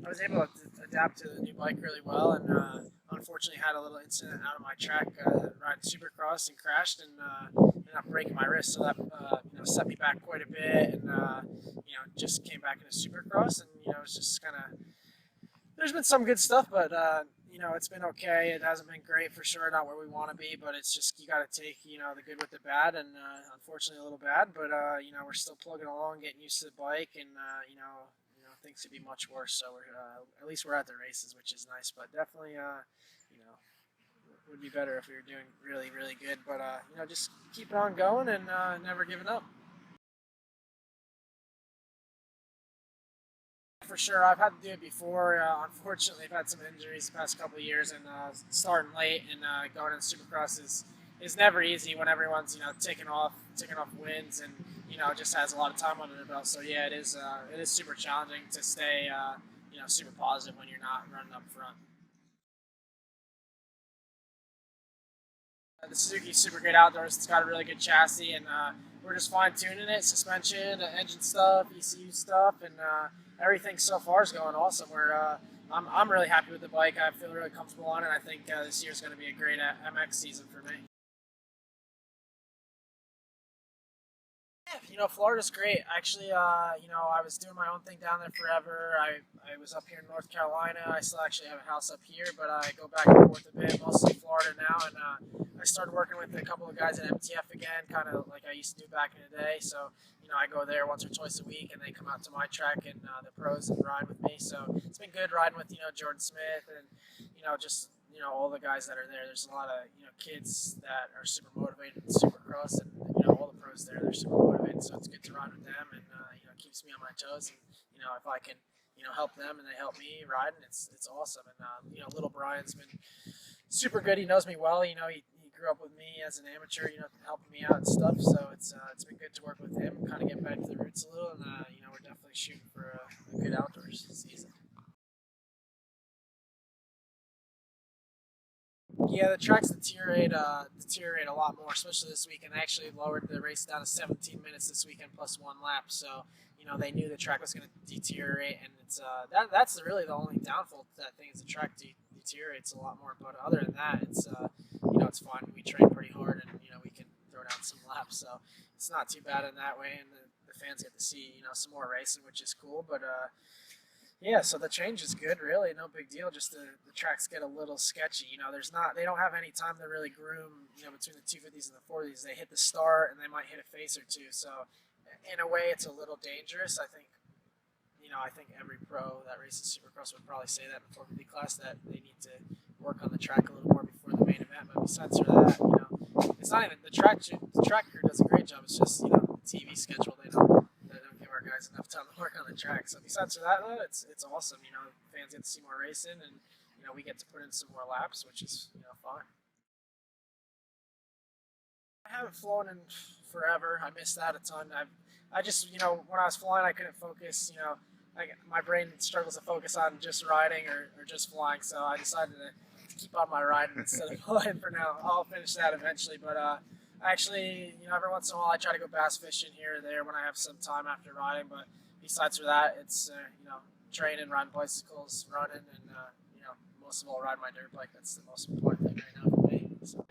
I was able to adapt to the new bike really well, and unfortunately had a little incident out of my track riding Supercross and crashed and ended up breaking my wrist. So that set me back quite a bit, and just came back into Supercross, and it's just kind of there's been some good stuff, but it's been okay. It hasn't been great for sure, not where we want to be, but it's just you got to take the good with the bad, and unfortunately a little bad, but we're still plugging along, getting used to the bike, and things could be much worse. So we're at least we're at the races, which is nice, but definitely would be better if we were doing really really good. But just keep on going and never giving up. For sure, I've had to do it before. Unfortunately, I've had some injuries the past couple of years, and starting late and going into Supercross is never easy when everyone's taking off wins and just has a lot of time under their belt. So yeah, it is super challenging to stay super positive when you're not running up front. The Suzuki Super Great Outdoors, it's got a really good chassis, and we're just fine tuning it, suspension, engine stuff, ECU stuff, and everything so far is going awesome. I'm really happy with the bike. I feel really comfortable on it. I think this year's going to be a great MX season for me. Yeah, Florida's great. Actually, I was doing my own thing down there forever. I was up here in North Carolina. I still actually have a house up here, but I go back and forth a bit, mostly Florida now. And I started working with a couple of guys at MTF again, kind of like I used to do back in the day. So, I go there once or twice a week, and they come out to my track and the pros and ride with me. So it's been good riding with, Jordan Smith and, just, all the guys that are there. There's a lot of, kids that are super motivated in Supercross, and, all the pros there, they're super motivated. So it's good to ride with them, and, it keeps me on my toes. And, if I can, help them and they help me riding, it's awesome. And, little Brian's been super good. He knows me well. He grew up with me as an amateur, helping me out and stuff. So it's been good to work with him, kind of get back to the roots a little. And, we're definitely shooting for a good outdoors season. Yeah, the tracks deteriorate a lot more, especially this weekend. They actually lowered the race down to 17 minutes this weekend plus one lap. So they knew the track was going to deteriorate, and it's that's really the only downfall to that thing is the track deteriorates a lot more. But other than that, it's it's fine. We train pretty hard, and we can throw down some laps, so it's not too bad in that way. And the fans get to see some more racing, which is cool. But yeah, so the change is good, really, no big deal. Just the tracks get a little sketchy. They don't have any time to really groom, between the 250s and the 40s. They hit the start and they might hit a face or two. So in a way, it's a little dangerous. I think every pro that races Supercross would probably say that in the 450 class that they need to work on the track a little more before the main event. But besides for that, it's not even the track crew does a great job. It's just the TV schedule. They don't give our guys enough time to work on the track. So besides for that, though, it's awesome. Fans get to see more racing, and we get to put in some more laps, which is fun. I haven't flown in forever. I missed that a ton. I just when I was flying, I couldn't focus. My brain struggles to focus on just riding or just flying. So I decided to keep on my riding instead of flying for now. I'll finish that eventually, but actually, every once in a while I try to go bass fishing here or there when I have some time after riding. But besides for that, it's training, riding bicycles, running, and most of all riding my dirt bike. That's the most important thing right now for me. So.